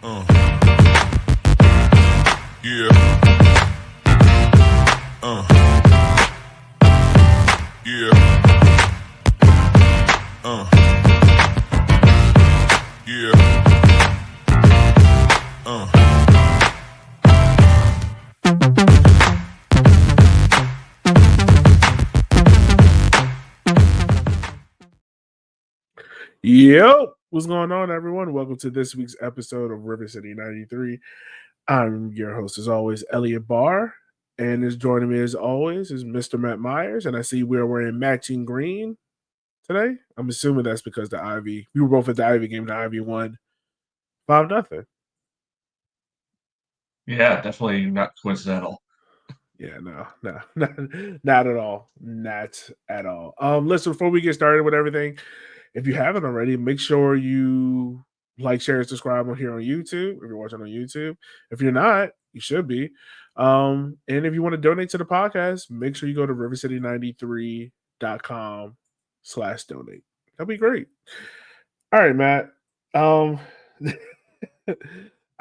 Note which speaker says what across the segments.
Speaker 1: Uh, yeah. Yeah. Yeah.
Speaker 2: Yo, what's going on, everyone? Welcome to this week's episode of Rivercity 93. I'm your host, as always, Elliot Barr, and is joining me as always is Mr. Matt Myers. And I see we're wearing matching green today. I'm assuming that's because the Ivy. We were both at the Ivy game. The Ivy won 5-0.
Speaker 3: Yeah, definitely not coincidental.
Speaker 2: Yeah, no, not at all, not at all. Listen, before we get started with everything, if you haven't already, make sure you like, share, and subscribe on here on YouTube. If you're watching on YouTube, if you're not, you should be. And if you want to donate to the podcast, make sure you go to rivercity93.com/donate. That'd be great. All right, Matt. I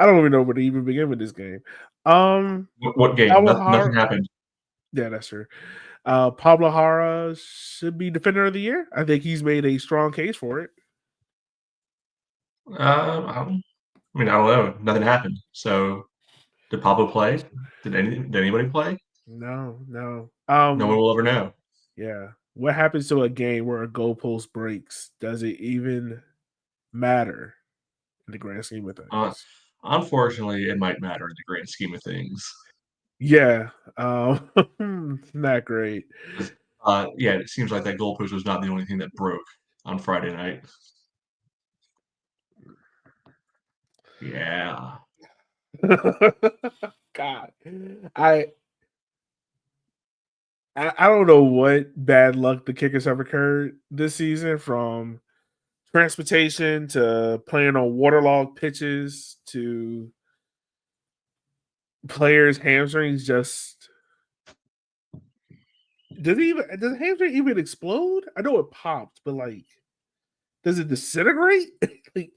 Speaker 2: don't even know where to even begin with this game.
Speaker 3: What game?
Speaker 2: Pablo
Speaker 3: Nothing
Speaker 2: Jara.
Speaker 3: happened.
Speaker 2: Yeah, that's true. Pablo Jara should be Defender of the Year. I think he's made a strong case for it.
Speaker 3: I don't know. Nothing happened. So, did Pablo play? Did anybody play?
Speaker 2: No.
Speaker 3: No one will ever know.
Speaker 2: Yeah. What happens to a game where a goalpost breaks? Does it even matter in the grand scheme of things?
Speaker 3: Unfortunately, it might matter in the grand scheme of things.
Speaker 2: Yeah. Not great.
Speaker 3: Yeah, it seems like that goalpost was not the only thing that broke on Friday night. Yeah.
Speaker 2: God. I don't know what bad luck the Kickers have occurred this season, from transportation to playing on waterlogged pitches to players' hamstrings. Just does the hamstring even explode? I know it popped, but like, does it disintegrate? Like,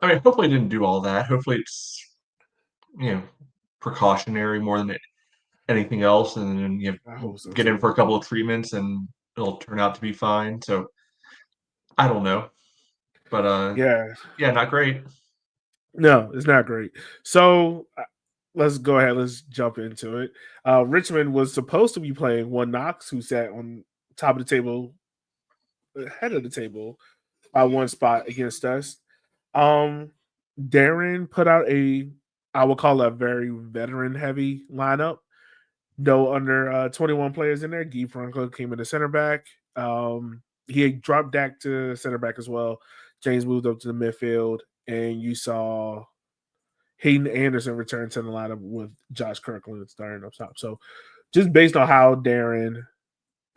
Speaker 3: I mean, hopefully it didn't do all that. Hopefully it's, precautionary more than anything else, and then
Speaker 2: I hope so
Speaker 3: get in
Speaker 2: too.
Speaker 3: for a couple of treatments and it'll turn out to be fine. So I don't know, but
Speaker 2: Yeah,
Speaker 3: yeah, not great.
Speaker 2: no, it's not great. So let's go ahead. Let's jump into it. Richmond was supposed to be playing One Knox, who sat on top of the table, head of the table, by one spot against us. Um, Darren put out I would call it a very veteran heavy lineup. No under 21 players in there. Guy Franco came in the center back. He had dropped Dak to center back as well. James moved up to the midfield, and you saw Hayden Anderson return to the lineup with Josh Kirkland starting up top. So, just based on how Darren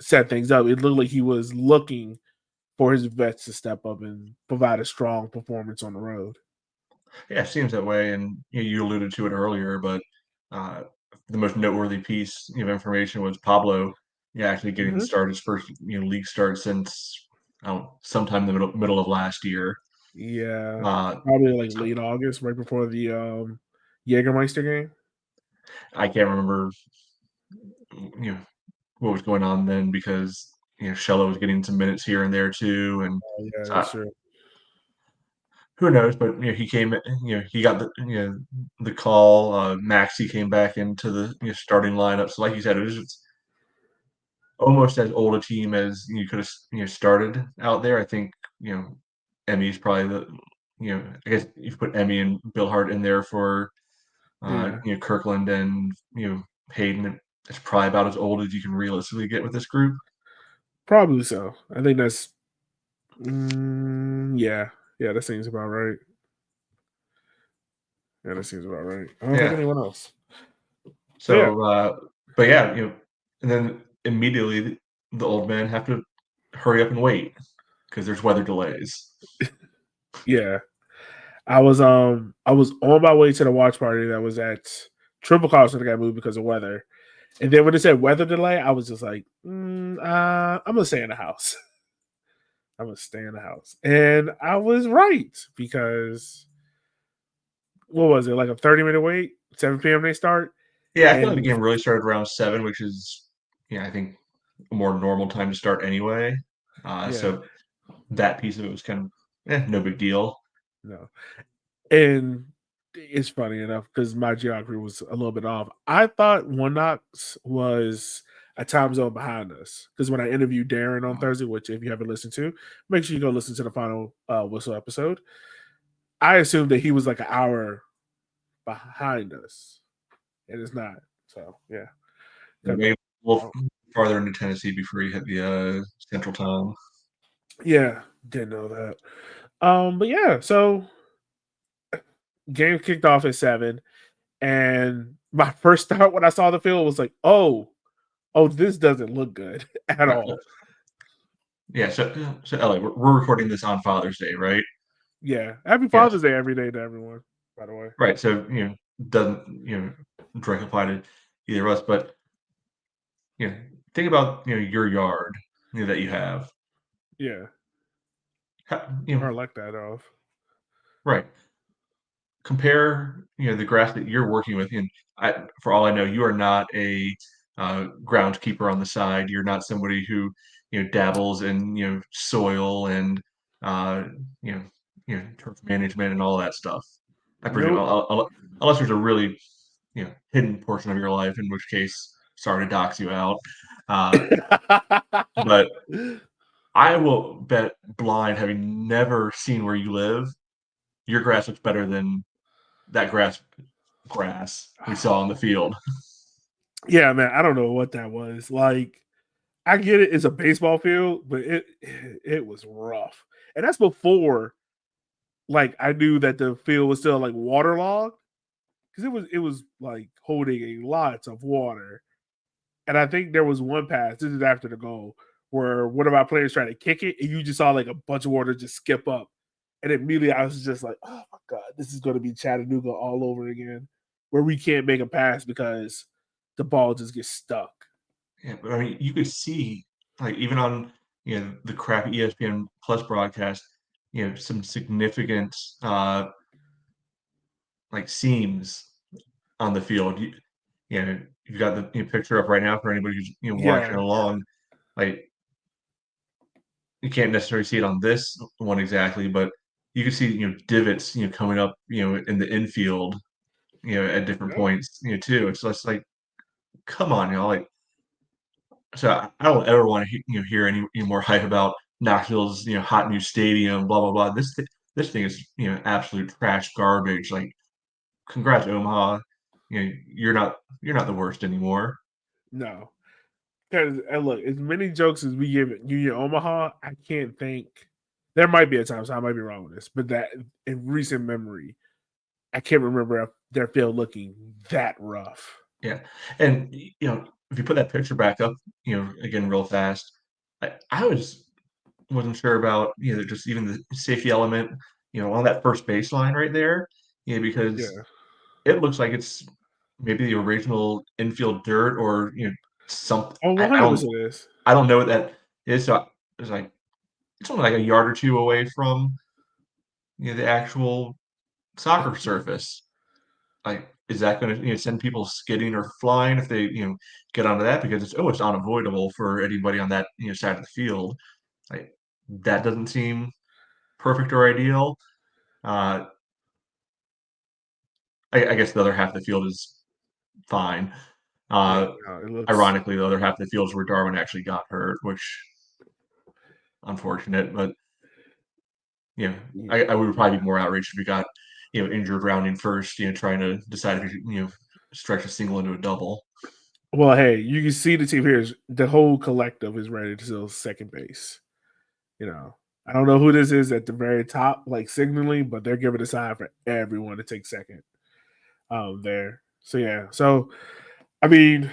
Speaker 2: set things up, it looked like he was looking for his vets to step up and provide a strong performance on the road.
Speaker 3: Yeah, it seems that way, and you alluded to it earlier, but uh, the most noteworthy piece of information was Pablo, actually getting
Speaker 2: Mm-hmm.
Speaker 3: started his first league start since sometime in the middle of last year.
Speaker 2: Yeah,
Speaker 3: Uh,
Speaker 2: probably like
Speaker 3: so
Speaker 2: late August, right before the Jägermeister game.
Speaker 3: I can't remember you know what was going on then, because Shello was getting some minutes here and there too, and
Speaker 2: Oh, yeah,
Speaker 3: so
Speaker 2: that's true.
Speaker 3: who knows? But he came, he got the call. Maxi came back into the starting lineup. So like you said, it was just almost as old a team as you could have started out there. I think Emmy's probably I guess you put Emmy and Bill Hart in there for
Speaker 2: Yeah,
Speaker 3: Kirkland and Hayden. It's probably about as old as you can realistically get with this group.
Speaker 2: probably so. I think that's yeah, that seems about right. Yeah, that seems about right. I don't think
Speaker 3: Yeah.
Speaker 2: anyone else. But yeah,
Speaker 3: So, but yeah, and then immediately the old men have to hurry up and wait because there's weather delays.
Speaker 2: yeah. I was on my way to the watch party that was at Triple Cross that got moved because of weather. And then when it said weather delay, I was just like, I'm gonna stay in the house. I'm gonna stay in the house. And I was right, because what was it, like a 30-minute wait? 7 p.m. they start.
Speaker 3: Yeah, I feel like the
Speaker 2: And
Speaker 3: game really started around 7, which is, I think a more normal time to start anyway.
Speaker 2: yeah,
Speaker 3: So that piece of it was kind of no big deal.
Speaker 2: no. And it's funny enough because my geography was a little bit off. I thought One Knox was a time zone behind us because when I interviewed Darren on Thursday, which if you haven't listened to, make sure you go listen to the final whistle episode. I assumed that he was like an hour behind us, and it's not. So yeah,
Speaker 3: Maybe a little farther into Tennessee before you hit the Central Time.
Speaker 2: yeah, didn't know that. But yeah, so game kicked off at 7, and my first thought when I saw the field was like, oh, this doesn't look good at
Speaker 3: Right.
Speaker 2: all.
Speaker 3: Yeah, so Ellie, we're recording this on Father's Day, right?
Speaker 2: Yeah, happy
Speaker 3: Yes.
Speaker 2: Father's Day every day to everyone. By the way,
Speaker 3: Right. So doesn't directly apply to either of us, but think about your yard that you have.
Speaker 2: yeah,
Speaker 3: How,
Speaker 2: or like that off.
Speaker 3: right. Compare the grass that you're working with, and for all I know, you are not a groundskeeper on the side. You're not somebody who dabbles in soil and uh, you know turf management and all that stuff. I presume,
Speaker 2: Nope.
Speaker 3: unless there's a really hidden portion of your life, in which case, sorry to dox you out. Uh, but I will bet blind, having never seen where you live, your grass looks better than that grass we saw on the field.
Speaker 2: Yeah, man, I don't know what that was. Like, I get it; it's a baseball field, but it was rough, and that's before like I knew that the field was still like waterlogged because it was like holding a lots of water. And I think there was one pass. This is after the goal where one of our players tried to kick it, and you just saw like a bunch of water just skip up. And immediately I was just like, "Oh my god, this is going to be Chattanooga all over again, where we can't make a pass because the ball just gets stuck."
Speaker 3: Yeah, but I mean, you could see, like, even on the crappy ESPN Plus broadcast, some significant like seams on the field. You've got the picture up right now for anybody who's watching
Speaker 2: Yeah,
Speaker 3: along. Like, you can't necessarily see it on this one exactly, but you can see divots coming up in the infield at different
Speaker 2: yep,
Speaker 3: points too. It's just like, come on, like. So I don't ever want to hear any more hype about Knoxville's hot new stadium, blah blah blah. This thing is absolute trash garbage. Like, congrats Omaha, you're not the worst anymore.
Speaker 2: no. Because look, as many jokes as we give Union Omaha, I can't think. There might be a time, so I might be wrong with this, but that in recent memory, I can't remember their field looking that rough.
Speaker 3: Yeah, and if you put that picture back up, again real fast, I wasn't sure about just even the safety element, on that first baseline right there, because
Speaker 2: Yeah.
Speaker 3: it looks like it's maybe the original infield dirt or some
Speaker 2: Oh,
Speaker 3: I, I don't
Speaker 2: 100% is.
Speaker 3: I don't know what that is. So it's like it's only like a yard or two away from the actual soccer surface. Like, is that going to send people skidding or flying if they get onto that, because it's almost unavoidable for anybody on that side of the field. Like, that doesn't seem perfect or ideal. Uh, I guess the other half of the field is fine.
Speaker 2: Yeah,
Speaker 3: Uh,
Speaker 2: no, it looks.
Speaker 3: Ironically, the other half of the field is where Darwin actually got hurt, which unfortunate. But I would probably be more outraged if we got injured rounding first, trying to decide if you stretch a single into a double.
Speaker 2: Well, hey, you can see the team here. The whole collective is ready to steal second base. I don't know who this is at the very top, like signaling, but they're giving a sign for everyone to take second. There. So yeah. So I mean,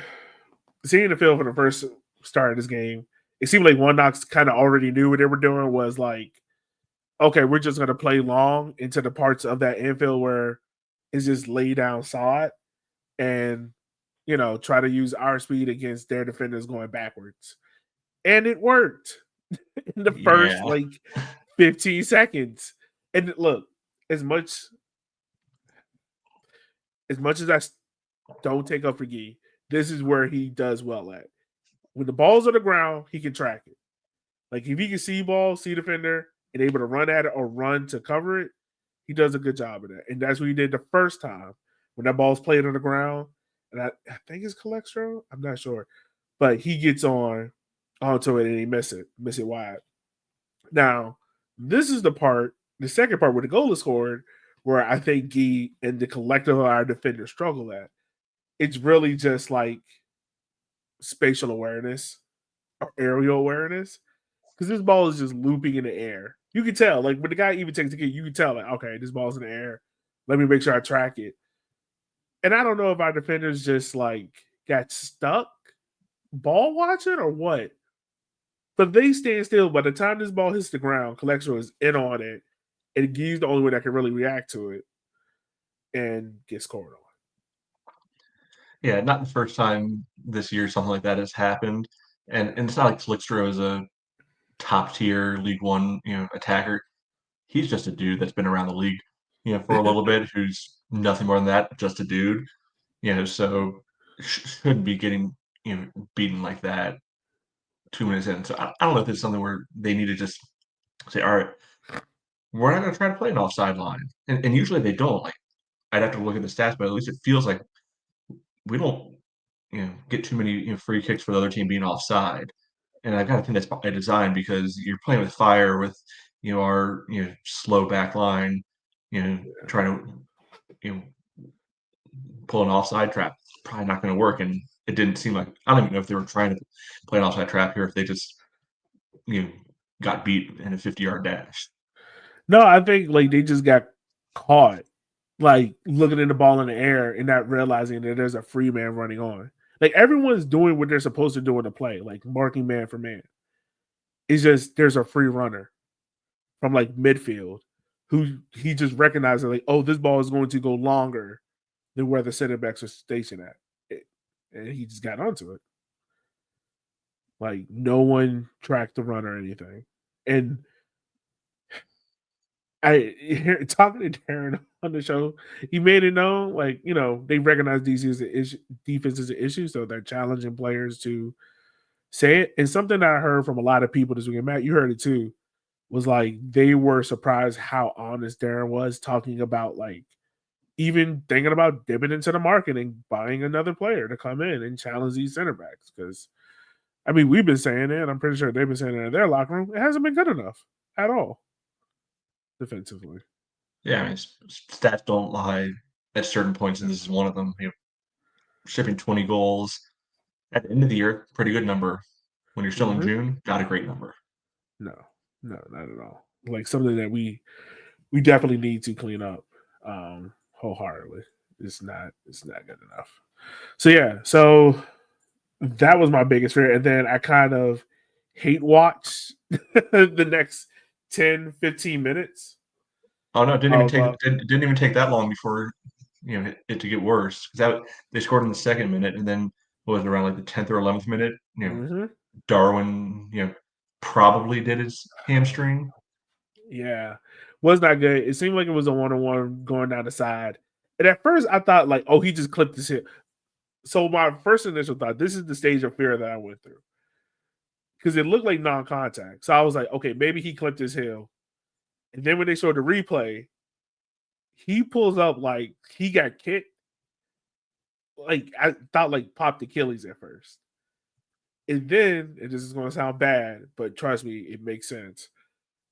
Speaker 2: seeing the field for the first start of this game, it seemed like One Knox kind of already knew what they were doing. Was like, okay, we're just going to play long into the parts of that infield where it's just lay down sod and try to use our speed against their defenders going backwards. And it worked in the first
Speaker 3: Yeah.
Speaker 2: like 15 seconds. And look, as much as much as don't take up for Gee, this is where he does well at. When the ball's on the ground, he can track it. Like if he can see ball, see defender, and able to run at it or run to cover it, he does a good job of that. And that's what he did the first time when that ball's played on the ground. And I think it's Calextro. I'm not sure. But he gets onto it and he miss it wide. Now, this is the second part where the goal is scored, where I think Gee and the collective of our defenders struggle at. It's really just like spatial awareness or aerial awareness. Because this ball is just looping in the air. You can tell, like when the guy even takes the kick, you can tell, like, okay, this ball's in the air. Let me make sure I track it. And I don't know if our defenders just like got stuck ball watching or what. But they stand still. By the time this ball hits the ground, Calextro is in on it. And Gee's the only one that can really react to it and get scored on.
Speaker 3: Yeah, not the first time this year something like that has happened. And it's not like Calixtro is a top tier League One, attacker. He's just a dude that's been around the league, for a little bit, who's nothing more than that, just a dude. So shouldn't be getting, beaten like that 2 minutes in. So I don't know if it's something where they need to just say, all right, we're not going to try to play an offside line. And usually they don't. Like, I'd have to look at the stats, but at least it feels like we don't, get too many free kicks for the other team being offside. And I gotta think that's by design because you're playing with fire with, our, slow back line, trying to, you know, pull an offside trap. It's probably not gonna work. And it didn't seem like I don't even know if they were trying to play an offside trap here, if they just, you know, got beat in a 50-yard dash.
Speaker 2: No, I think like they just got caught, like looking at the ball in the air and not realizing that there's a free man running on. Like everyone's doing what they're supposed to do in the play, like marking man for man. It's just there's a free runner from like midfield who he just recognizes like, oh, this ball is going to go longer than where the center backs are stationed at. And he just got onto it. Like no one tracked the run or anything. And talking to Darren on the show, he made it known, like, they recognize defense as an issue, so they're challenging players to say it. And something that I heard from a lot of people this weekend, Matt, you heard it too, was like they were surprised how honest Darren was talking about like even thinking about dipping into the market and buying another player to come in and challenge these center backs. Because I mean, we've been saying it, I'm pretty sure they've been saying it in their locker room. It hasn't been good enough at all defensively.
Speaker 3: Yeah, I mean, stats don't lie at certain points, and this is one of them. Shipping 20 goals at the end of the year, pretty good number. When you're still in June, not a great number.
Speaker 2: No, not at all. Like something that we definitely need to clean up wholeheartedly. It's not good enough. So yeah, so that was my biggest fear. And then I kind of hate watch the next 10, 15 minutes.
Speaker 3: Oh no, it didn't even take that long before it to get worse. Because they scored in the second minute, and then what was it, around like the 10th or 11th minute? Darwin, probably did his hamstring.
Speaker 2: Yeah, was not good. It seemed like it was a 1-on-1 going down the side. And at first, I thought like, oh, he just clipped his hip. So my first initial thought, this is the stage of fear that I went through because it looked like non-contact. So I was like, okay, maybe he clipped his heel. And then when they showed the replay, he pulls up like he got kicked. Like I thought, like popped Achilles at first, and then and this is going to sound bad, but trust me, it makes sense.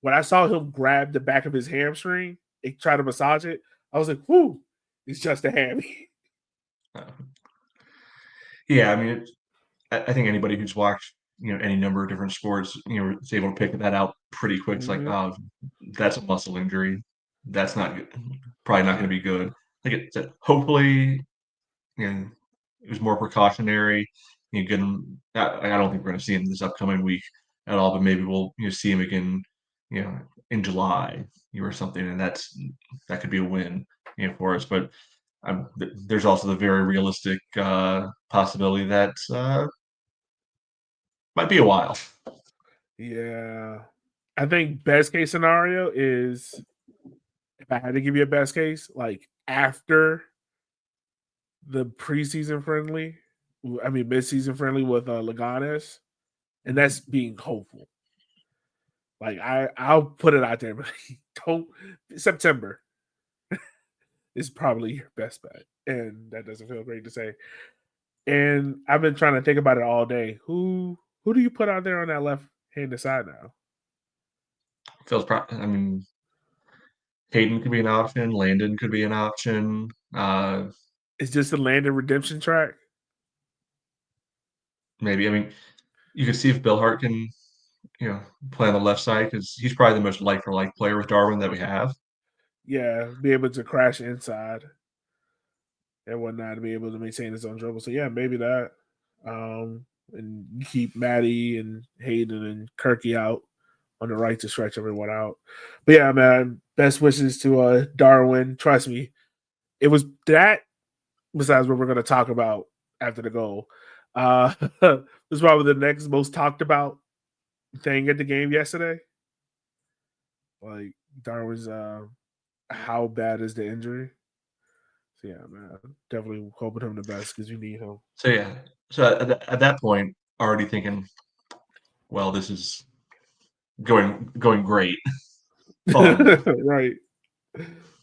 Speaker 2: When I saw him grab the back of his hamstring and try to massage it, I was like, "Whoo, it's just a hammy."
Speaker 3: Yeah, I mean, I think anybody who's watched any number of different sports is able to pick that out pretty quick. It's like, oh, that's a muscle injury. That's not good. Probably not going to be good. Like it said, hopefully, it was more precautionary. Get him. I don't think we're going to see him this upcoming week at all, but maybe we'll see him again, in July or something, and that could be a win, for us. But there's also the very realistic possibility that might be a while.
Speaker 2: Yeah, I think best case scenario is if I had to give you a best case, like after the preseason friendly. I mean, midseason friendly with Leganes, and that's being hopeful. Like I'll put it out there, but don't September is probably your best bet, and that doesn't feel great to say. And I've been trying to think about it all day. Who do you put out there on that left-handed side now?
Speaker 3: I mean, Hayden could be an option. Landon could be an option.
Speaker 2: Is this the Landon redemption track?
Speaker 3: Maybe. I mean, you could see if Bill Hart can, play on the left side because he's probably the most like for like player with Darwin that we have.
Speaker 2: Yeah, be able to crash inside and whatnot to be able to maintain his own dribble. So yeah, maybe that. And you keep Maddie and Hayden and Kirky out on the right to stretch everyone out. But yeah, man, best wishes to Darwin. Trust me, it was that. Besides what we're going to talk about after the goal, this is probably the next most talked about thing at the game yesterday. Like Darwin's, how bad is the injury? So yeah, man, definitely hoping him the best because you need him.
Speaker 3: So yeah, at that point, already thinking, well, this is going great, fun.
Speaker 2: Right.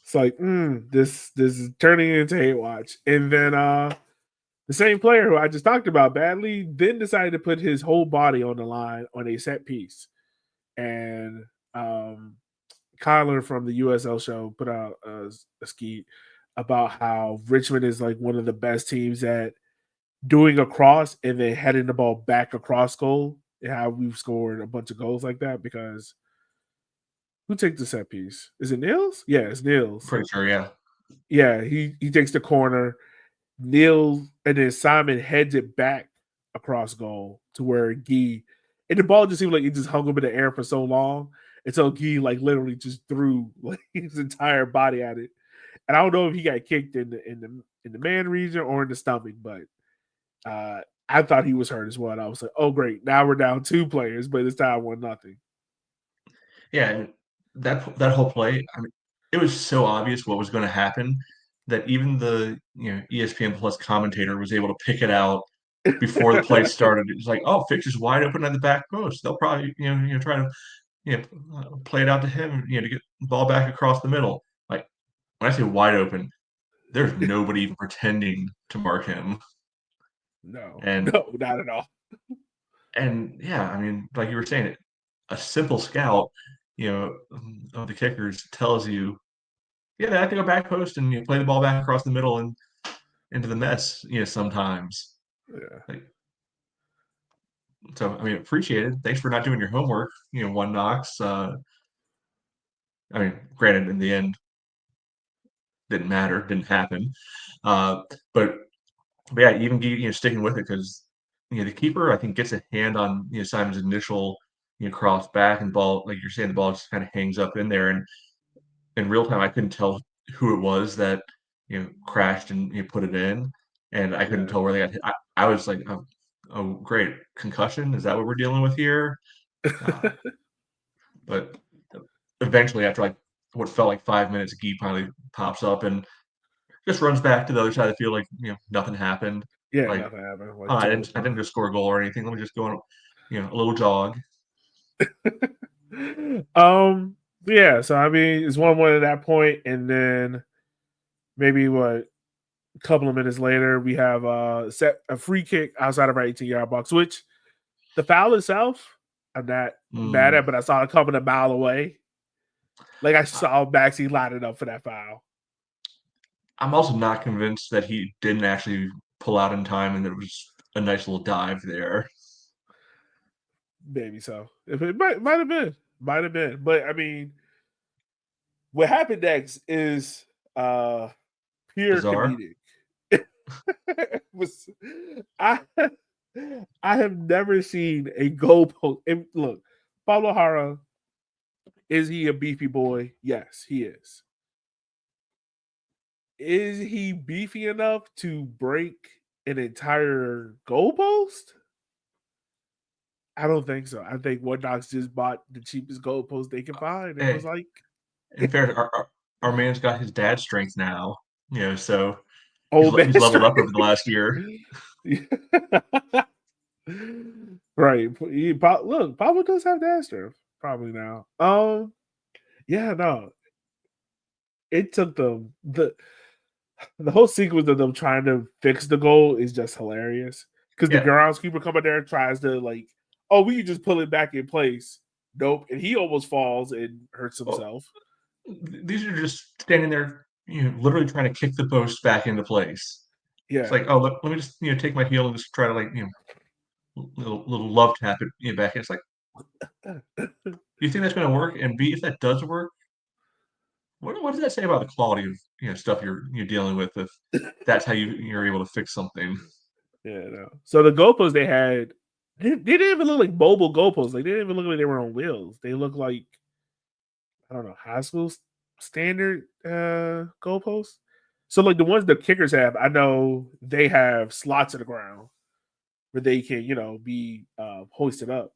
Speaker 2: It's like, this is turning into hate watch. And then the same player who I just talked about badly then decided to put his whole body on the line on a set piece. And Kyler from the USL show put out a skeet about how Richmond is like one of the best teams at doing a cross and then heading the ball back across goal, and how we've scored a bunch of goals like that. Because who takes the set piece? Is it Nils? Yeah, it's Nils.
Speaker 3: Pretty sure, yeah.
Speaker 2: Yeah, he takes the corner. Nils and then Simon heads it back across goal to where Guy, and the ball just seemed like it just hung up in the air for so long until Guy like literally just threw like his entire body at it. And I don't know if he got kicked in the man region or in the stomach, but I thought he was hurt as well. And I was like, oh great, now we're down 2 players, but it's time 1-0.
Speaker 3: Yeah, and that whole play, I mean, it was so obvious what was going to happen that even the ESPN Plus commentator was able to pick it out before the play started. It was like, oh, Fitch is wide open at the back post. They'll probably try to play it out to him, to get the ball back across the middle. Like when I say wide open, there's nobody even pretending to mark him.
Speaker 2: No,
Speaker 3: And
Speaker 2: not at all.
Speaker 3: And yeah, I mean, like you were saying, a simple scout, of the Kickers tells you, yeah, they have to go back post and play the ball back across the middle and into the mess, sometimes.
Speaker 2: Yeah.
Speaker 3: Like, so, I mean, appreciate it. Thanks for not doing your homework, One Knox. I mean, granted, in the end, didn't matter, didn't happen. But yeah, even sticking with it because the keeper I think gets a hand on Simon's initial cross back and ball, like you're saying, the ball just kind of hangs up in there, and in real time I couldn't tell who it was that crashed and put it in, and I couldn't
Speaker 2: Yeah.
Speaker 3: tell where they got hit. I was like, oh great, concussion, is that what we're dealing with here? But eventually, after like what felt like 5 minutes, Guy finally pops up and just runs back to the other side of the field like nothing happened.
Speaker 2: Yeah,
Speaker 3: Like,
Speaker 2: nothing happened.
Speaker 3: oh,
Speaker 2: Like totally
Speaker 3: I didn't
Speaker 2: fine.
Speaker 3: just score a goal or anything. Let me just go on, a little jog.
Speaker 2: Yeah, so I mean it's 1-1 at that point, and then maybe a couple of minutes later we have set a free kick outside of our 18-yard box, which the foul itself I'm not mad at, but I saw it coming a mile away. Like I saw Maxie lining up for that foul.
Speaker 3: I'm also not convinced that he didn't actually pull out in time and there was a nice little dive there.
Speaker 2: Maybe so. If it might have been. Might have been. But I mean, what happened next is pure
Speaker 3: Bizarre.
Speaker 2: comedic. was I I have never seen a goalpost. And look, Pablo Jara, is he a beefy boy? Yes, he is. Is he beefy enough to break an entire goalpost? I don't think so. I think One Knox just bought the cheapest goalpost they can find and was
Speaker 3: Hey,
Speaker 2: like,
Speaker 3: in fairness, our man's got his dad strength now, so
Speaker 2: Old man
Speaker 3: He's leveled up
Speaker 2: strength.
Speaker 3: over the last year.
Speaker 2: Right. Look, Pablo does have that strength probably now. Yeah, no. It took them the whole sequence of them trying to fix the goal is just hilarious. Because the
Speaker 3: Yeah,
Speaker 2: groundskeeper coming there tries to like, oh, we can just pull it back in place. Nope. And he almost falls and hurts
Speaker 3: well,
Speaker 2: himself.
Speaker 3: these are just standing there, literally trying to kick the post back into place. It's
Speaker 2: Yeah.
Speaker 3: like, oh, let me just, take my heel and just try to like, little love tap it back. It's like, do you think that's going to work? And B, if that does work, what does that say about the quality of stuff you're dealing with? If that's how you're able to fix something.
Speaker 2: Yeah, no. So the goalposts they had, they didn't even look like mobile goalposts. Like they didn't even look like they were on wheels. They look like, I don't know, high school standard goalposts. So like the ones the kickers have, I know they have slots in the ground where they can, be hoisted up.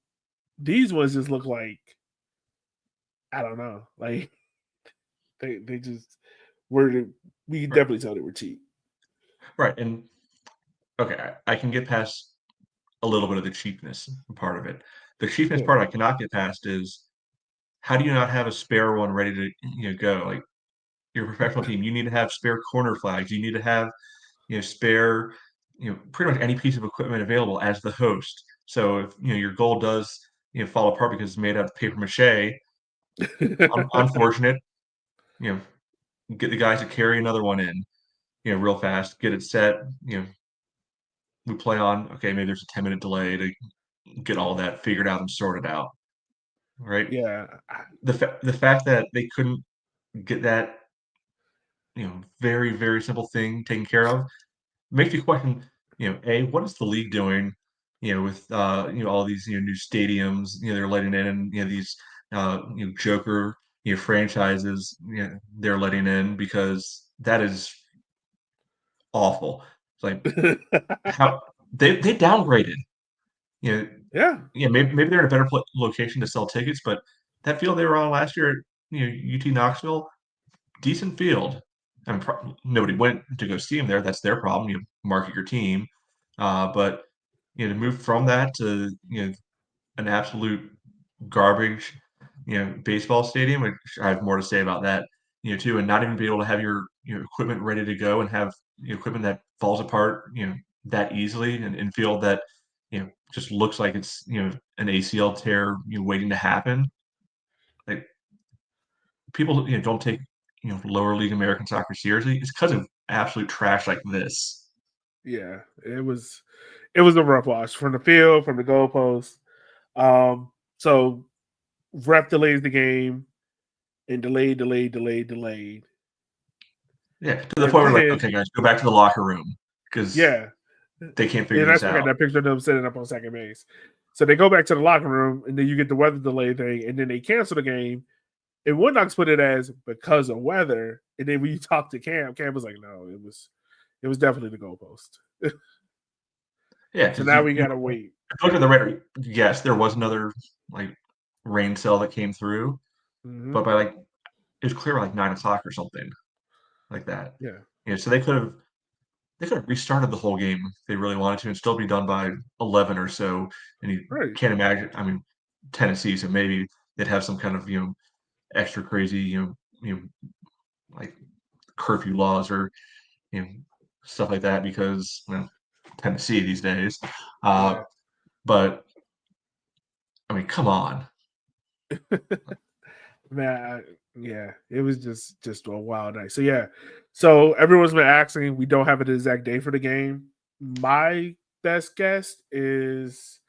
Speaker 2: These ones just look like, I don't know, like they just were. We can
Speaker 3: Right.
Speaker 2: definitely tell they were cheap.
Speaker 3: Right. And okay, I can get past a little bit of the cheapness part of it. The cheapness
Speaker 2: Yeah.
Speaker 3: part I cannot get past is how do you not have a spare one ready to go? Like you're a professional team, you need to have spare corner flags. You need to have spare pretty much any piece of equipment available as the host. So if your goal does fall apart because it's made out of paper mache, unfortunate. You get the guys to carry another one in real fast, get it set. We play on. Okay, maybe there's a 10-minute delay to get all that figured out and sorted out. Right.
Speaker 2: Yeah.
Speaker 3: The fact that they couldn't get that very very simple thing taken care of makes you question, A, what is the league doing, with all these new stadiums, they're letting in, and these joker franchises, they're letting in because that is awful. It's like how they downgraded, you know,
Speaker 2: Yeah.
Speaker 3: maybe they're in a better location to sell tickets, but that field they were on last year, UT Knoxville, decent field. I mean, nobody went to go see him there. That's their problem. You market your team, but to move from that to an absolute garbage, baseball stadium, which I have more to say about that, too, and not even be able to have your equipment ready to go and have equipment that falls apart, that easily, and field that just looks like it's an ACL tear, waiting to happen. Like people don't take lower league American soccer seriously. It's because of absolute trash like this.
Speaker 2: Yeah. It was a rough watch from the field, from the goalpost. So ref delays the game and delayed.
Speaker 3: Yeah, to the
Speaker 2: And
Speaker 3: point where like,
Speaker 2: then
Speaker 3: okay, guys, go back to the locker room because
Speaker 2: yeah.
Speaker 3: they can't figure
Speaker 2: And
Speaker 3: this
Speaker 2: that's where I got
Speaker 3: out.
Speaker 2: that picture of them sitting up on second base. So they go back to the locker room and then you get the weather delay thing, and then they cancel the game. And One Knox put it as because of weather. And then when you talk to Cam was like, no, it was definitely the goalpost.
Speaker 3: Yeah,
Speaker 2: So
Speaker 3: because
Speaker 2: now we gotta wait.
Speaker 3: look at the radar. Yes, there was another like rain cell that came through,
Speaker 2: Mm-hmm.
Speaker 3: but by like it was clear by like 9 o'clock or something like that.
Speaker 2: Yeah.
Speaker 3: So they could have restarted the whole game if they really wanted to and still be done by 11 or so. And you
Speaker 2: Right.
Speaker 3: can't imagine. I mean, Tennessee, so maybe they'd have some kind of extra crazy like curfew laws or you know stuff like that because Tennessee these days. Uh,
Speaker 2: Yeah.
Speaker 3: but I mean, come on.
Speaker 2: Man, yeah, it was just a wild night. So yeah, so everyone's been asking. We don't have an exact day for the game. My best guess is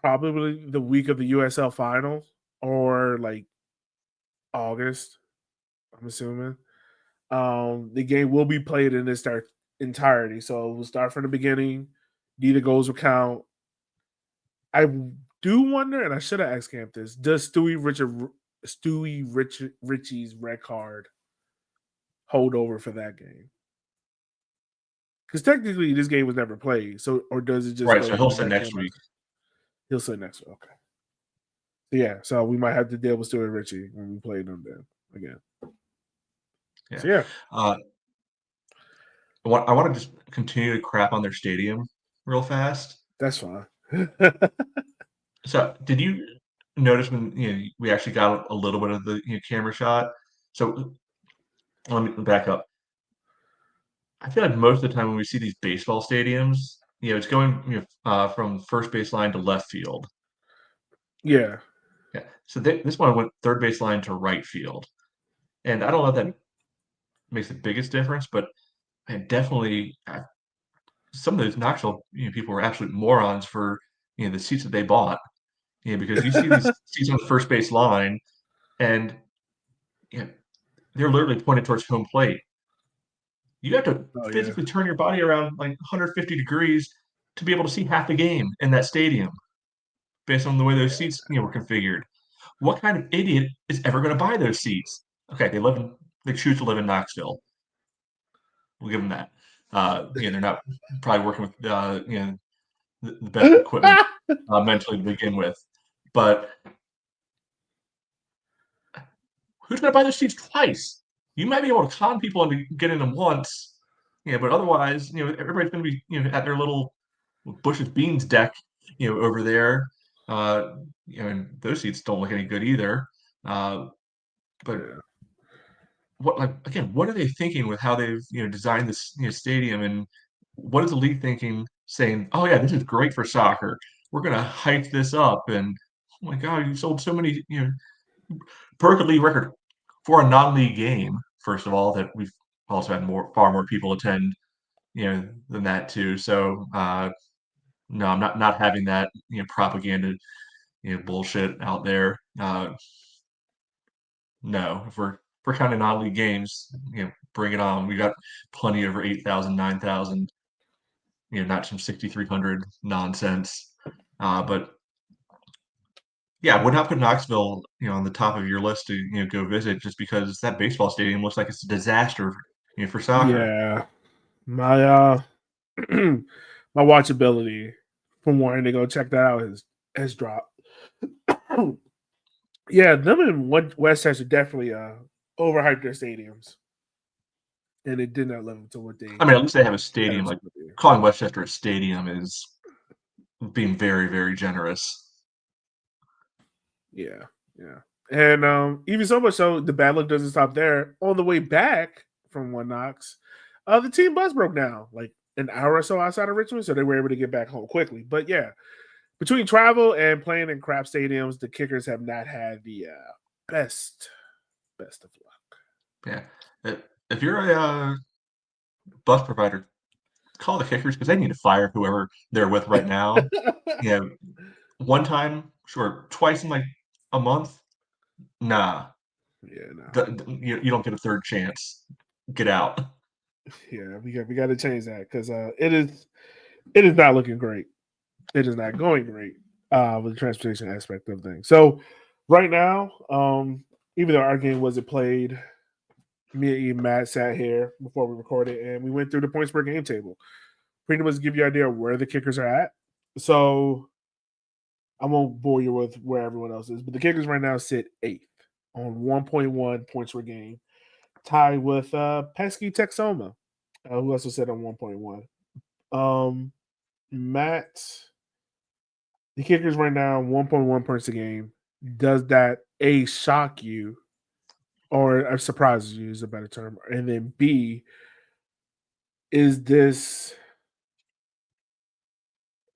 Speaker 2: probably the week of the USL final or like August. I'm assuming. The game will be played in its entirety, so we'll start from the beginning. Neither goals will count. I do wonder, and I should have asked Camp this: does Ritchie's red card hold over for that game? Because technically, this game was never played. So, or does it just
Speaker 3: Right,
Speaker 2: go
Speaker 3: so he'll
Speaker 2: to
Speaker 3: sit
Speaker 2: that
Speaker 3: next
Speaker 2: camera?
Speaker 3: week.
Speaker 2: He'll say next week. Okay. So yeah, so we might have to deal with Stewie Ritchie when we play them then again.
Speaker 3: Yeah.
Speaker 2: So yeah,
Speaker 3: I want to just continue to crap on their stadium real fast.
Speaker 2: That's fine.
Speaker 3: So, did you notice when we actually got a little bit of the camera shot? So let me back up. I feel like most of the time when we see these baseball stadiums, it's going from first base line to left field.
Speaker 2: Yeah.
Speaker 3: Yeah. So this one went third base line to right field, and I don't know if that makes the biggest difference, but man, definitely some of those Knoxville people were absolute morons for the seats that they bought. Because you see these seats on the first base line, and you know, they're literally pointed towards home plate. You have to
Speaker 2: Oh yeah.
Speaker 3: physically turn your body around like 150 degrees to be able to see half the game in that stadium, based on the way those seats were configured. What kind of idiot is ever going to buy those seats? Okay, they choose to live in Knoxville. We'll give them that. They're not probably working with the best equipment mentally to begin with, but who's going to buy those seats twice? You might be able to con people into getting them once, but otherwise, everybody's going to be at their little Bush's Beans deck, over there. And those seats don't look any good either. But
Speaker 2: Yeah.
Speaker 3: what are they thinking with how they've designed this stadium, and what is the league thinking, saying, oh yeah, this is great for soccer, we're gonna hype this up, and oh my god, you sold so many per league record for a non-league game, first of all, that we've also had far more people attend than that too. So no, I'm not having that propaganda bullshit out there. No, if we're counting non-league games, bring it on. We got plenty over 8,000, 9,000. Not some 6,300 nonsense. But yeah, I would not put Knoxville, on the top of your list to go visit, just because that baseball stadium looks like it's a disaster, for soccer.
Speaker 2: Yeah. My my watchability from wanting to go check that out has dropped. Yeah, them in West Texas definitely overhyped their stadiums, and it did not live up to what they
Speaker 3: I mean, at least they have a
Speaker 2: had
Speaker 3: stadium.
Speaker 2: it
Speaker 3: Like
Speaker 2: to be.
Speaker 3: calling Westchester a stadium is being very, very generous.
Speaker 2: Yeah, yeah, and even so much so, the bad luck doesn't stop there. On the way back from One Knox, the team bus broke down like an hour or so outside of Richmond, so they were able to get back home quickly. But yeah, between travel and playing in crap stadiums, the Kickers have not had the best of luck.
Speaker 3: Yeah. If you're a bus provider, call the Kickers, because they need to fire whoever they're with right now. Yeah, one time, sure. Twice in like a month, nah.
Speaker 2: Yeah, no.
Speaker 3: You don't get a third chance. Get out.
Speaker 2: Yeah, we got to change that because it is not looking great. It is not going great with the transportation aspect of things. So right now, even though our game wasn't played, me and Matt sat here before we recorded and we went through the points per game table. Pretty much give you an idea of where the Kickers are at. So I won't bore you with where everyone else is, but the Kickers right now sit 8th on 1.1 points per game, tied with pesky Texoma, who also sit on 1.1. Matt, the Kickers right now 1.1 points a game. Does that A, shock you, or surprises you is a better term? And then B, is this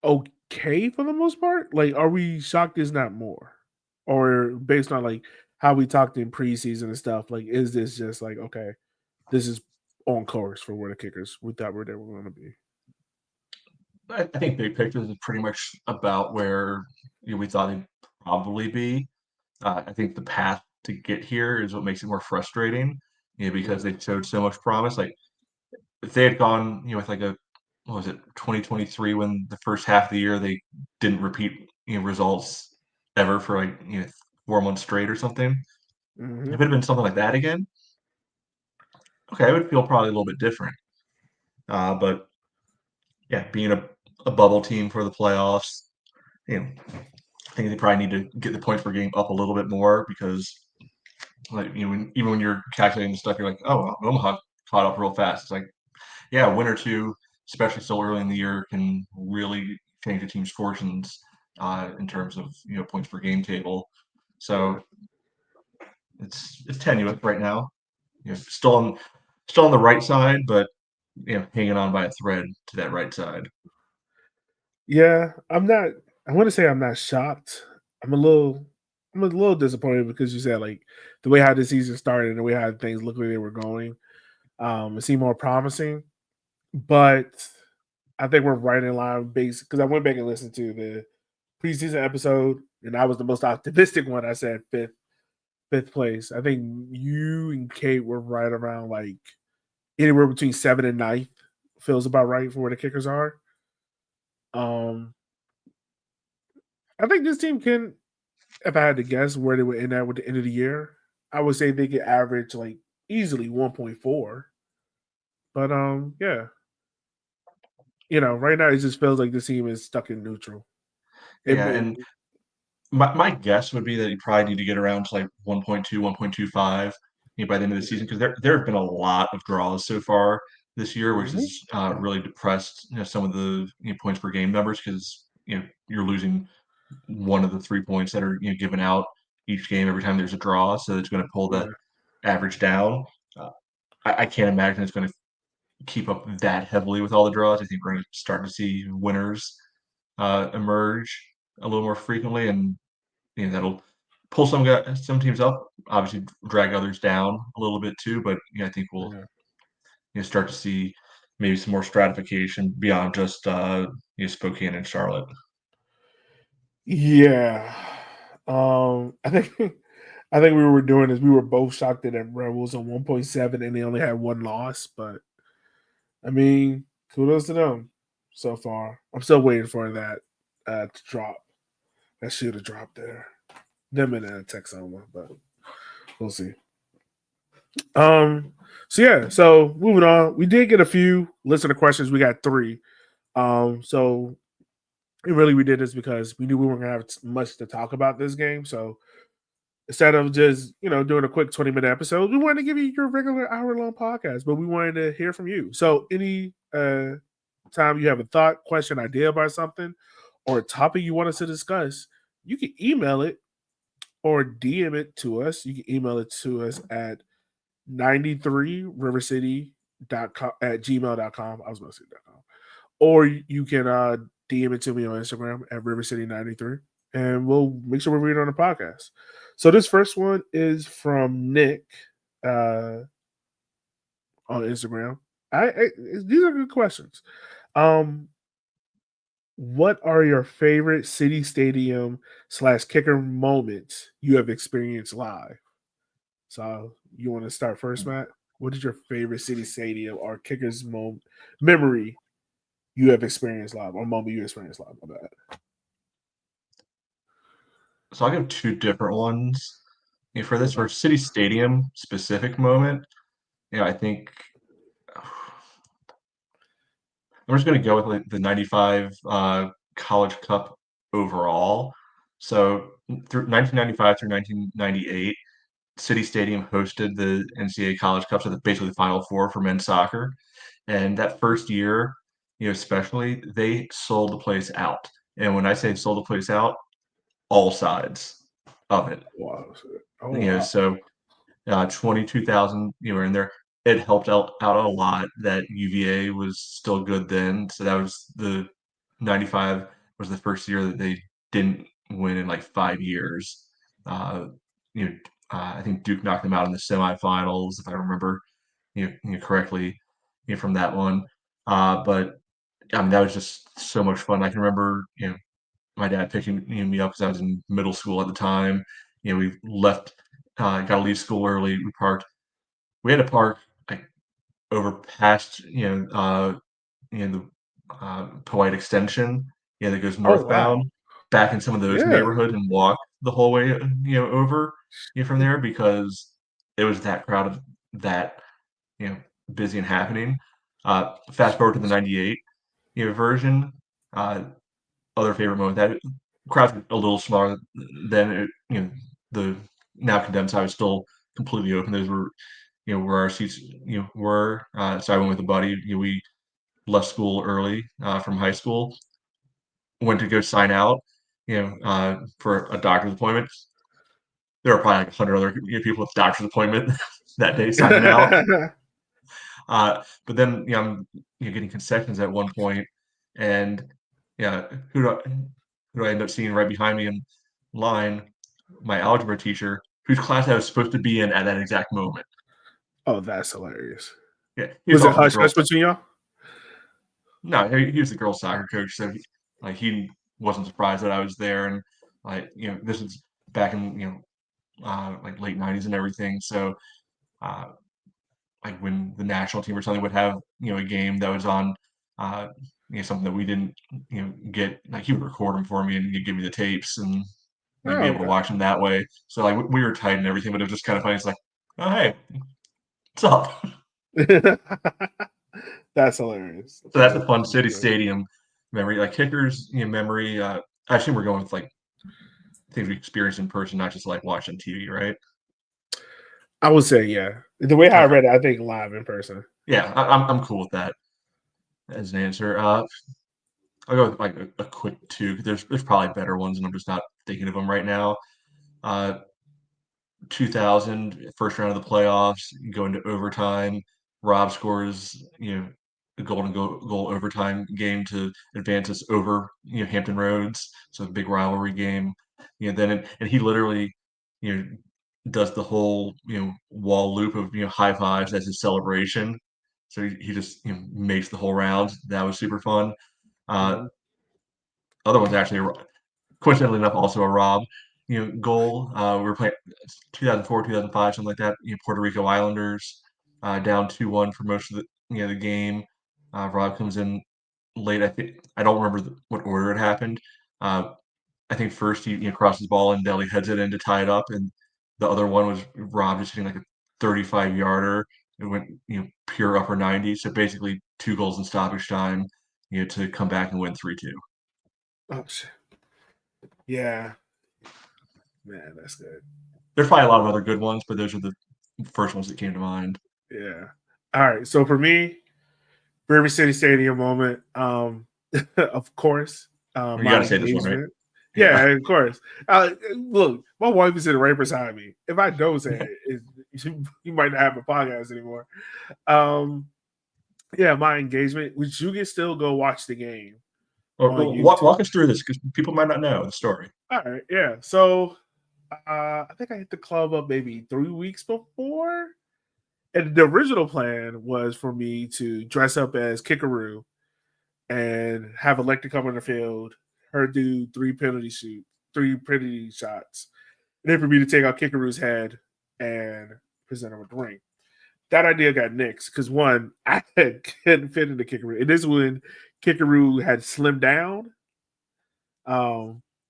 Speaker 2: okay for the most part? Like, are we shocked is not more? Or based on like how we talked in preseason and stuff, like, is this just like, okay, this is on course for where the Kickers we thought where they were going to be?
Speaker 3: I think big picture is pretty much about where we thought they'd probably be. I think the path to get here is what makes it more frustrating, because they showed so much promise. Like if they had gone, with like a what was it, 2023, when the first half of the year they didn't repeat results ever for like 4 months straight or something. If it
Speaker 2: Mm-hmm.
Speaker 3: had been something like that again, okay, I would feel probably a little bit different. But yeah, being a bubble team for the playoffs, I think they probably need to get the points per game up a little bit more, because like even when you're calculating the stuff, you're like, oh, well, Omaha caught up real fast. It's like, yeah, a win or two, especially so early in the year, can really change a team's fortunes in terms of points per game table.
Speaker 2: Yeah.
Speaker 3: So it's tenuous right now. Still on the right side, but hanging on by a thread to that right side.
Speaker 2: Yeah, I'm not. I want to say I'm not shocked. I'm a little. I'm a little disappointed because you said like the way how the season started and the way how things looked like they were going. It seemed more promising, but I think we're right in line base because I went back and listened to the preseason episode, and I was the most optimistic one. I said fifth place. I think you and Kate were right around like anywhere between 7th and 9th. Feels about right for where the Kickers are. Um, I think this team can, if I had to guess where they would end at with the end of the year, I would say they could average like easily 1.4. But yeah, right now it just feels like this team is stuck in neutral. It,
Speaker 3: Yeah,
Speaker 2: it
Speaker 3: and my guess would be that you probably need to get around to like 1.2, 1.25 by the end of the season because there have been a lot of draws so far this year, which
Speaker 2: Mhm.
Speaker 3: has really depressed some of the points per game numbers because you're losing one of the 3 points that are given out each game every time there's a draw, so it's going to pull the
Speaker 2: Yeah,
Speaker 3: average down. Uh, I can't imagine it's going to keep up that heavily with all the draws. I think we're going to start to see winners emerge a little more frequently, and that'll pull some teams up, obviously drag others down a little bit too. But I think we'll
Speaker 2: yeah.
Speaker 3: start to see maybe some more stratification beyond just Spokane and Charlotte.
Speaker 2: Yeah. I think I think we were doing this. We were both shocked that Red was on 1.7 and they only had one loss, but I mean, kudos to them so far. I'm still waiting for that to drop. That should have dropped there. Them and Texoma, but we'll see. Um, so moving on. We did get a few listener questions. We got three. So really we did this because we knew we weren't gonna have much to talk about this game. So instead of just doing a quick 20-minute episode, we wanted to give you your regular hour-long podcast, but we wanted to hear from you. So any time you have a thought, question, idea about something, or a topic you want us to discuss, you can email it or DM it to us. You can email it to us at 93rivercity.com at gmail.com. I was going to say .com. Or you can DM it to me on Instagram at rivercity93, and we'll make sure we read it on the podcast. So this first one is from Nick on Instagram. These are good questions. Um, what are your favorite city stadium / kicker moments you have experienced live? So you want to start first, Matt? What is your favorite city stadium or kickers memory you have experienced live, or moment you experienced live? My bad.
Speaker 3: So I'll give two different ones. For this, for City Stadium specific moment, I think I'm just going to go with like the '95 College Cup overall. So through 1995 through 1998, City Stadium hosted the NCAA College Cup, so basically the Final Four for men's soccer. And that first year, especially, they sold the place out. And when I say sold the place out, all sides of it.
Speaker 2: Wow. Oh wow.
Speaker 3: So 22,000 were in there. It helped out a lot that UVA was still good then. So that was the 95 was the first year that they didn't win in like 5 years. Uh, you know, I think Duke knocked them out in the semifinals, if I remember correctly from that one. But I mean, that was just so much fun. I can remember, my dad picking me up because I was in middle school at the time. We left, got to leave school early. We parked. We had to park like over past, the Powhite Extension, that goes
Speaker 2: Oh wow.
Speaker 3: northbound, back in some of those
Speaker 2: Yeah.
Speaker 3: neighborhoods and walk the whole way, over, from there because it was that crowded, that you know, busy and happening. Fast forward to the '98, version. Uh, Other favorite moment that crowd's a little smaller than the now condensed side was still completely open. Those were where our seats were. So I went with a buddy. We left school early from high school, went to go sign out, for a doctor's appointment. There were probably like 100 other people with doctor's appointment that day signing out. But then I'm getting concessions at one point, and yeah, who do I end up seeing right behind me in line? My algebra teacher, whose class I was supposed to be in at that exact moment.
Speaker 2: Oh, that's hilarious.
Speaker 3: Yeah, he was
Speaker 2: Was it
Speaker 3: also the
Speaker 2: hush hush
Speaker 3: girls.
Speaker 2: between y'all?
Speaker 3: No, he was the girls' soccer coach, so he wasn't surprised that I was there, and this is back in like late '90s and everything. So uh, like when the national team or something would have a game that was on uh, something that we didn't get, like he would record them for me and he'd give me the tapes and like be
Speaker 2: Oh,
Speaker 3: able to watch them that way. So like we were tight and everything, but it was just kind of funny. It's like, oh hey, what's up?
Speaker 2: okay. That's hilarious.
Speaker 3: So that's a fun city stadium memory, like Kickers memory. I assume we're going with like things we experienced in person, not just like watching TV, right?
Speaker 2: I would say, yeah. The way how I
Speaker 3: Okay.
Speaker 2: read it, I think live in person.
Speaker 3: Yeah, I'm cool with that as an answer. I'll go with like a quick two. There's probably better ones, and I'm just not thinking of them right now. Uh, 2000 first round of the playoffs, go into overtime. Rob scores, a goal overtime game to advance us over, Hampton Roads. So a big rivalry game. Then he literally, you know, does the whole, wall loop of, high fives as his celebration. So he just, makes the whole round. That was super fun. Uh,
Speaker 2: Mhm.
Speaker 3: other one's actually coincidentally enough, also a Rob, goal. We were playing 2004, 2005, something like that. Puerto Rico Islanders, down 2-1 for most of the game. Rob comes in late. I don't remember what order it happened. Uh, I think first he crosses the ball and Deli heads it in to tie it up, and the other one was Rob just hitting like a 35 yarder. It went pure upper 90. So basically 2 goals in stoppage time, to come back and win 3-2.
Speaker 2: Oh, shit. Yeah. Man, that's good.
Speaker 3: There's probably a lot of other good ones, but those are the first ones that came to mind.
Speaker 2: Yeah. All right. So for me, Rivercity Stadium moment, of course,
Speaker 3: You got
Speaker 2: my
Speaker 3: to say this one, right?
Speaker 2: engagement. Yeah,
Speaker 3: Yeah.
Speaker 2: of course. Look, my wife is sitting right beside me. If I don't say you might not have a podcast anymore. Um, yeah, my engagement, which you can still go watch the game on
Speaker 3: Walk
Speaker 2: YouTube.
Speaker 3: us through this because people might not know the story.
Speaker 2: All right, yeah. So I think I hit the club up maybe 3 weeks before. And the original plan was for me to dress up as Kickaroo and have Electra come on the field, her do 3 penalty shots, and then for me to take out Kickaroo's head and present her with the ring. That idea got nixed because one, I couldn't fit into Kickaroo. And this is when Kickaroo had slimmed down.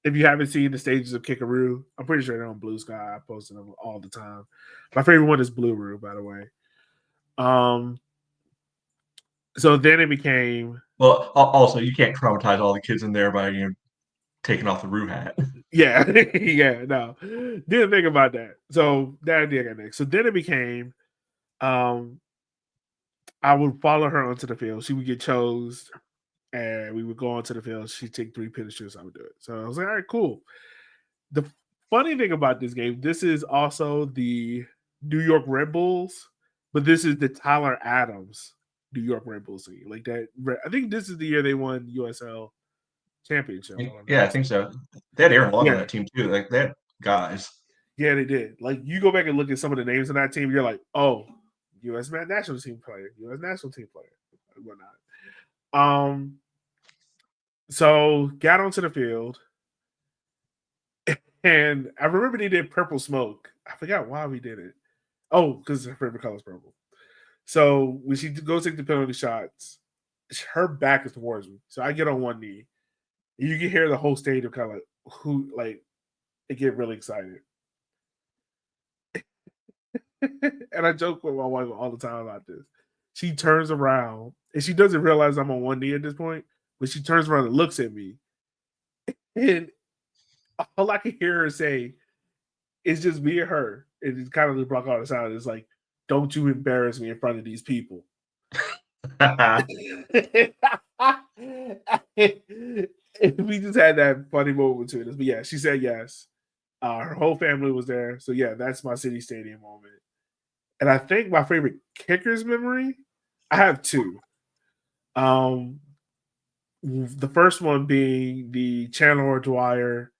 Speaker 2: If you haven't seen the stages of Kickaroo, I'm pretty sure they're on Blue Sky. I posted them all the time. My favorite one is Blue Roo, by the way. So then it became
Speaker 3: Well, also you can't traumatize all the kids in there by taking off the Roo hat.
Speaker 2: yeah, yeah, no. Didn't think about that. So that idea got nixed. So then it became um I would follow her onto the field. She would get chose and we would go onto the field. She'd take 3 finishes, I would do it. So I was like, all right, cool. The funny thing about this game, this is also the New York Red Bulls, but this is the Tyler Adams New York Red Bulls team. Like that, I think this is the year they won USL championship. If I'm not
Speaker 3: Yeah, I think
Speaker 2: mistaken.
Speaker 3: so. They had Aaron Long on
Speaker 2: Yeah,
Speaker 3: that team too. Like they had guys.
Speaker 2: yeah, they did. Like you go back and look at some of the names on that team, you're like, oh, U.S. national team player, U.S. national team player, and whatnot. So got onto the field, and I remember they did purple smoke. I forgot why we did it. Oh, because her favorite color is purple. So when she goes take the penalty shots, her back is towards me. So I get on one knee. You can hear the whole stadium kind of like they get really excited. And I joke with my wife all the time about this. She turns around and she doesn't realize I'm on one knee at this point, but she turns around and looks at me. And all I can hear her say is just me and her. And it's kind of just block all the sound. It's like, don't you embarrass me in front of these people. We just had that funny moment between us. But yeah, she said yes. Her whole family was there. So yeah, that's my City Stadium moment. And I think my favorite Kickers memory, I have two. Um, the first one being the Chandler Dwyer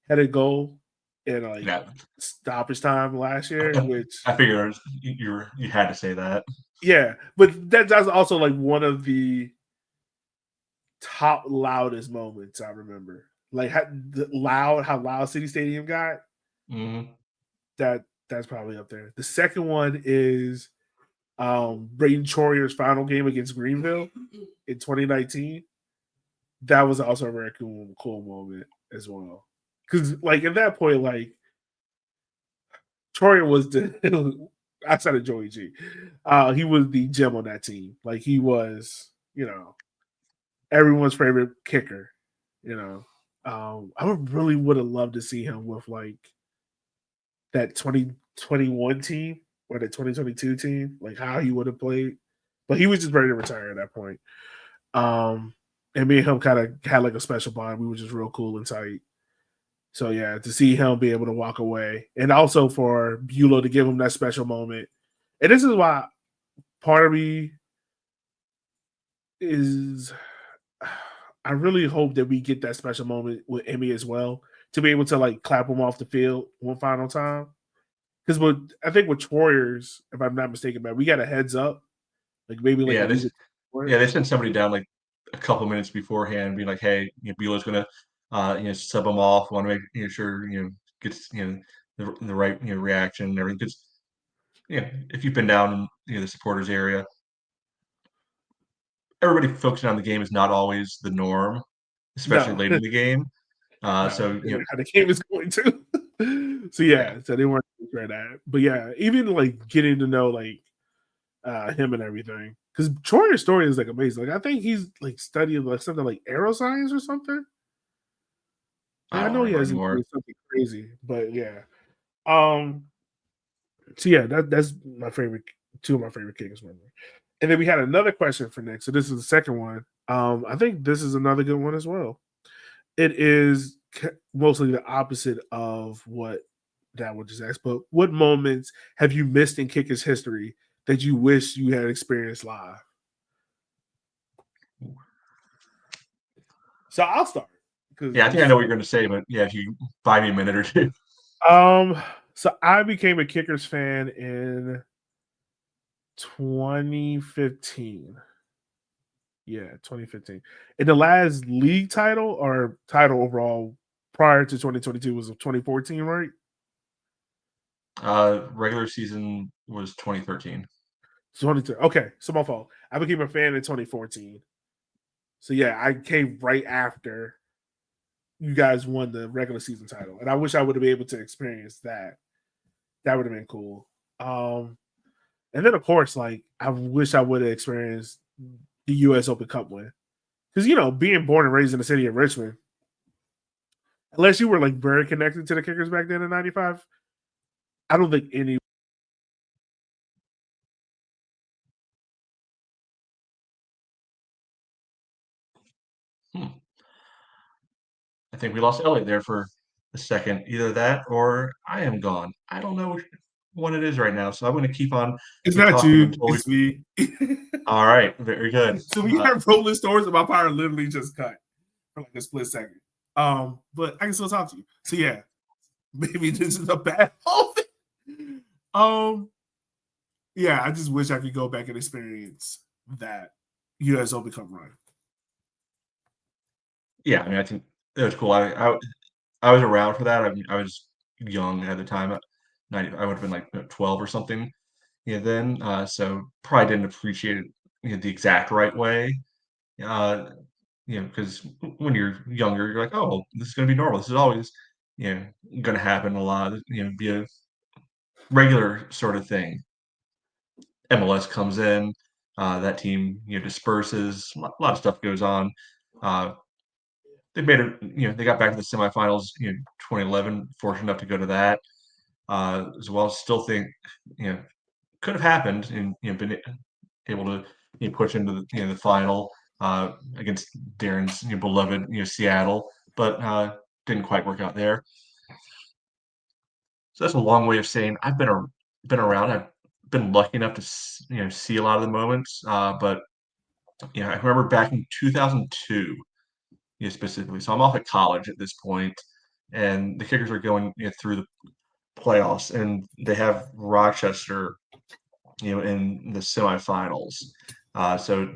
Speaker 2: headed goal in like
Speaker 3: Yeah,
Speaker 2: stoppage time last year, which
Speaker 3: I figured you had to say that.
Speaker 2: yeah, but that's also like one of the top loudest moments I remember. Like how loud City Stadium got.
Speaker 3: Mm-hmm.
Speaker 2: That's probably up there. The second one is Braden Troyer's final game against Greenville in 2019. That was also a very cool moment as well. Because like at that point, like Troyer was the outside of Joey G, he was the gem on that team. Like he was, everyone's favorite kicker. I really would have loved to see him with like that 2021 team or the 2022 team, like how he would have played. But he was just ready to retire at that point. And me and him kind of had like a special bond. We were just real cool and tight. So yeah, to see him be able to walk away, and also for Bulow to give him that special moment. And this is why part of me is I really hope that we get that special moment with Emmy as well to be able to like clap him off the field one final time. Because I think with Troyers, if I'm not mistaken, man, we got a heads up, like maybe like a
Speaker 3: Yeah,
Speaker 2: week
Speaker 3: they sent somebody down like a couple minutes beforehand, being like, "Hey, Bueller's gonna, sub him off. Want to make sure gets the right reaction and everything." Because if you've been down in the supporters area, everybody focusing on the game is not always the norm, especially
Speaker 2: No,
Speaker 3: late in the game.
Speaker 2: no,
Speaker 3: So
Speaker 2: how the game is going to. So
Speaker 3: yeah,
Speaker 2: yeah, so they weren't sure that, but yeah, even like getting to know like him and everything, because Troyer's story is like amazing. Like I think he's like studying like something like aeroscience or something. Like,
Speaker 3: I
Speaker 2: I
Speaker 3: don't
Speaker 2: know he
Speaker 3: remember
Speaker 2: has
Speaker 3: anymore.
Speaker 2: something crazy, but yeah. Um, so yeah, that's my favorite, two of my favorite Kings memory. And then we had another question for Nick. So this is the second one. I think this is another good one as well. It is mostly the opposite of what that one just asked. But what moments have you missed in Kickers history that you wish you had experienced live? So I'll start because
Speaker 3: Yeah, I think I know what you're going to say, but yeah, if you buy me a minute or two.
Speaker 2: um, so I became a Kickers fan in 2015. Yeah, 2015. And the last league title or title overall prior to 2022 was 2014, right?
Speaker 3: Regular season was 2013.
Speaker 2: 22. Okay, so my fault. I became a fan in 2014. So yeah, I came right after you guys won the regular season title. And I wish I would have been able to experience that. That would have been cool. And then of course, like I wish I would have experienced the US Open Cup win. Because being born and raised in the city of Richmond, unless you were like very connected to the Kickers back then in '95, I don't think any.
Speaker 3: Hmm. I think we lost Elliot there for a second. Either that or I am gone. I don't know which one it is right now, so I'm going to keep on
Speaker 2: It's not
Speaker 3: talking
Speaker 2: you,
Speaker 3: until we.
Speaker 2: it's me.
Speaker 3: All right, very good.
Speaker 2: So we got rolling stories about power literally just cut for like a split second. But I can still talk to you. So yeah, maybe this is a bad moment. Yeah, I just wish I could go back and experience that US Open Cup run.
Speaker 3: Yeah, I mean, I think it was cool. I was around for that. I was young at the time. 90, I would have been like 12 or something. Yeah, then so probably didn't appreciate it the exact right way. Uh, because when you're younger, you're like, oh, this is going to be normal. This is always, going to happen a lot. Be a regular sort of thing. MLS comes in, that team, disperses. A lot of stuff goes on. Uh, they made it. They got back to the semifinals. 2011. Fortunate enough to go to that as well. Still think, you know, could have happened and been able to push into the final against Darren's beloved Seattle, but didn't quite work out there. So that's a long way of saying I've been around. I've been lucky enough to see a lot of the moments, but I remember back in 2002, specifically. So I'm off at college at this point, and the Kickers are going through the playoffs, and they have Rochester, in the semifinals. So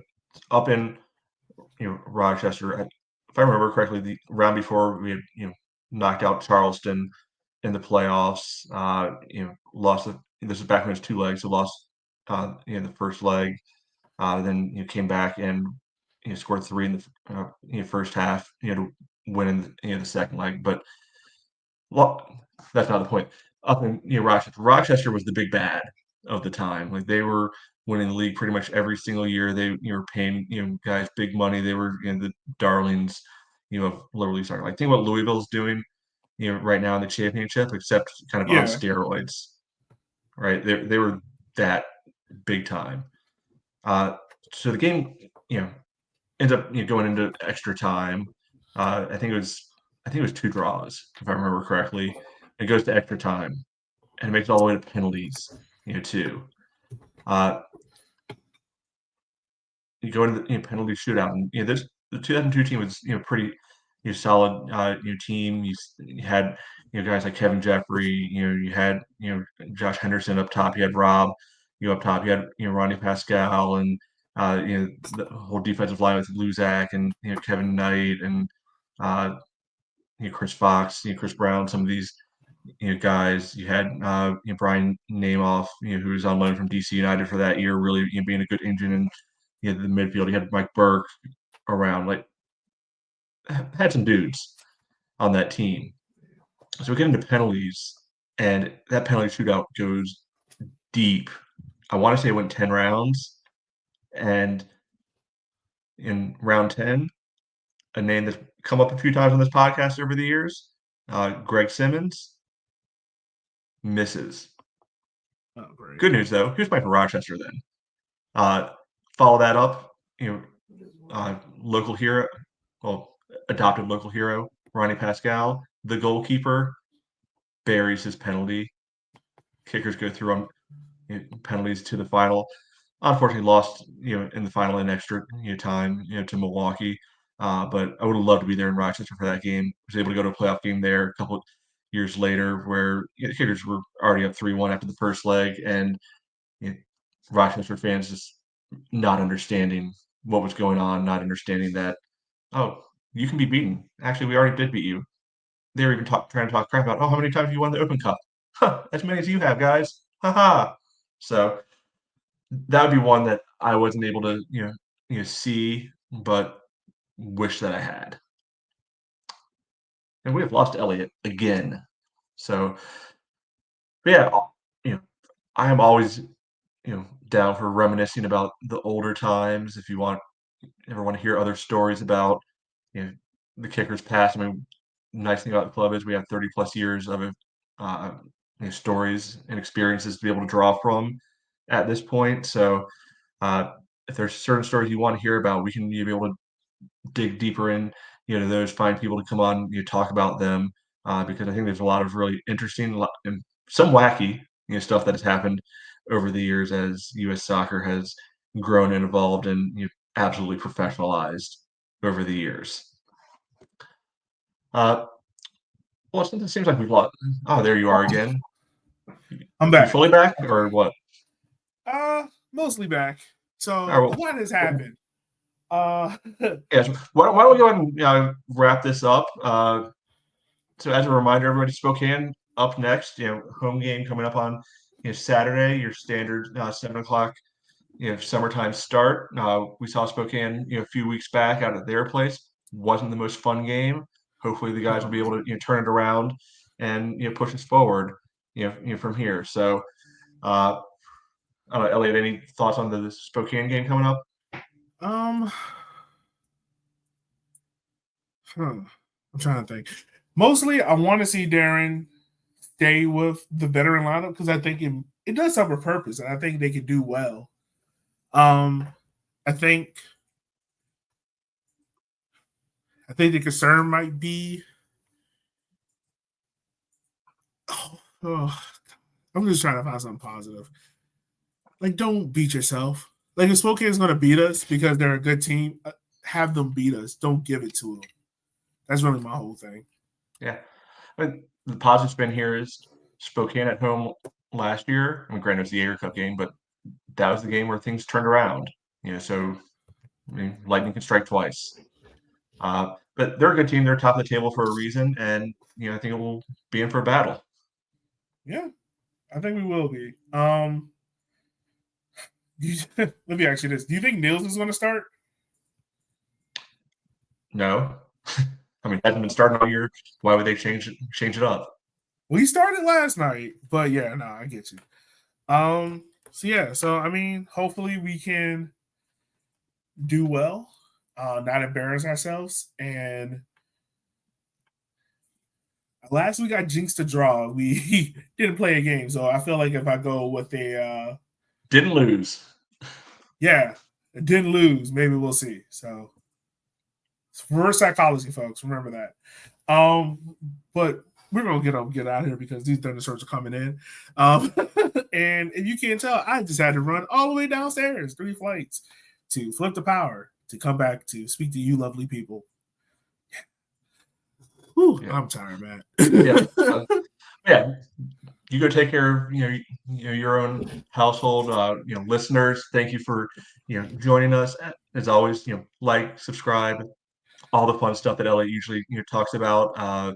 Speaker 3: up in Rochester, if I remember correctly, the round before we had knocked out Charleston in the playoffs. Lost. This is back when it was 2 legs, so lost the first leg. Then came back and scored 3 in the first half. To win in the second leg, but that's not the point. Up in Rochester was the big bad of the time. Like they were winning the league pretty much every single year. They were paying guys big money. They were the darlings of lower league soccer. Like think what Louisville's doing right now in the championship, except kind of on steroids. Right? They were that big time. So the game ends up going into extra time. I think it was 2 draws, if I remember correctly. It goes to extra time, and it makes it all the way to penalties, too. You go into the penalty shootout, and the 2002 team was pretty solid team. You had guys like Kevin Jeffrey. You had Josh Henderson up top. You had Rob. Up top. You had Ronnie Pascal and the whole defensive line with Luzak and Kevin Knight and Chris Fox, Chris Brown. Some of these guys. You had Brian Namath, who was on loan from DC United for that year, really being a good engine in the midfield. You had Mike Burke around, like had some dudes on that team. So we get into penalties, and that penalty shootout goes deep. I want to say it went 10 rounds, and in round 10, a name that's come up a few times on this podcast over the years, Greg Simmons, misses.
Speaker 2: Oh, great.
Speaker 3: Good news though, he was playing for Rochester then. Follow that up, local hero, adopted local hero, Ronnie Pascal, the goalkeeper, buries his penalty. Kickers go through on penalties to the final. Unfortunately, lost in the final in extra time to Milwaukee. But I would have loved to be there in Rochester for that game. Was able to go to a playoff game there a couple years later, where the Kickers were already up 3-1 after the first leg, and Rochester fans just not understanding what was going on, not understanding that you can be beaten. Actually, we already did beat you. They were even trying to talk crap about how many times have you won the Open Cup? Huh, as many as you have, guys. Ha ha. So that would be one that I wasn't able to see, but wish that I had. And we have lost Elliot again. So yeah, I am always down for reminiscing about the older times. If you ever want to hear other stories about the Kickers past. I mean, nice thing about the club is we have 30 plus years of stories and experiences to be able to draw from at this point. So if there's certain stories you want to hear about, we can be able to dig deeper in to those, find people to come on, talk about them, because I think there's a lot of really interesting and some wacky stuff that has happened over the years as U.S. soccer has grown and evolved and absolutely professionalized over the years. Well, since it seems like we've lost. Oh, there you are again.
Speaker 2: I'm back.
Speaker 3: You fully back or what?
Speaker 2: Mostly back. So
Speaker 3: well,
Speaker 2: what has happened?
Speaker 3: Yes. Why don't we go ahead and wrap this up? So as a reminder, everybody, Spokane up next. Home game coming up on Saturday. Your standard 7:00 summertime start. We saw Spokane a few weeks back out at their place. Wasn't the most fun game. Hopefully the guys will be able to turn it around and push us forward from here. So I don't know, Elliot, any thoughts on the Spokane game coming up?
Speaker 2: I'm trying to think. Mostly, I want to see Darren stay with the veteran lineup because I think it does have a purpose, and I think they can do well. I think the concern might be. I'm just trying to find something positive. Like, don't beat yourself. Like, if Spokane's going to beat us because they're a good team, have them beat us. Don't give it to them. That's really my whole thing.
Speaker 3: Yeah. I mean, the positive spin here is Spokane at home last year. I mean, granted, it was the Jaeger Cup game, but that was the game where things turned around. So I mean, lightning can strike twice. But they're a good team. They're top of the table for a reason, and I think it will be in for a battle.
Speaker 2: Yeah, I think we will be. Let me ask you this: do you think Nils is going to start?
Speaker 3: No. I mean, hasn't been starting all year. Why would they change it up?
Speaker 2: Well, he started last night, but yeah, no, I get you. So I mean, hopefully we can do well, not embarrass ourselves. And last week I jinxed a draw. We didn't play a game, so I feel like if I go with a
Speaker 3: didn't lose.
Speaker 2: Yeah, didn't lose. Maybe we'll see. So it's reverse psychology, folks. Remember that. But we're gonna get out of here because these thunderstorms are coming in. And if you can't tell, I just had to run all the way downstairs, 3 flights, to flip the power, to come back to speak to you lovely people. Whew, yeah. I'm tired, man.
Speaker 3: Yeah. You go take care of your own household. Listeners, thank you for joining us. As always, like, subscribe, all the fun stuff that Elliot usually talks about.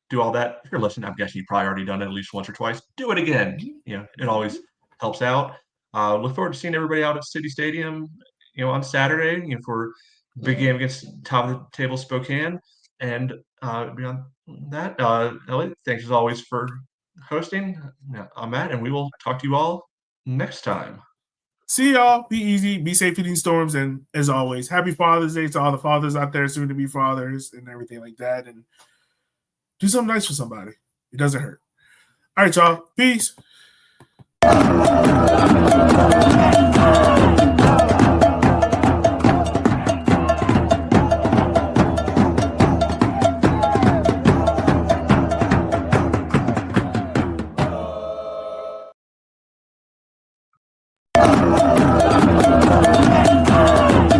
Speaker 3: Do all that. If you're listening, I'm guessing you've probably already done it at least once or twice. Do it again. It always helps out. Look forward to seeing everybody out at City Stadium, on Saturday, for big game against top of the table Spokane. And beyond that, Elliot, thanks as always for hosting. I'm Matt, and we will talk to you all next time.
Speaker 2: See y'all. Be easy. Be safe in these storms. And as always, happy Father's Day to all the fathers out there, soon to be fathers, and everything like that. And do something nice for somebody. It doesn't hurt. All right, y'all. Peace.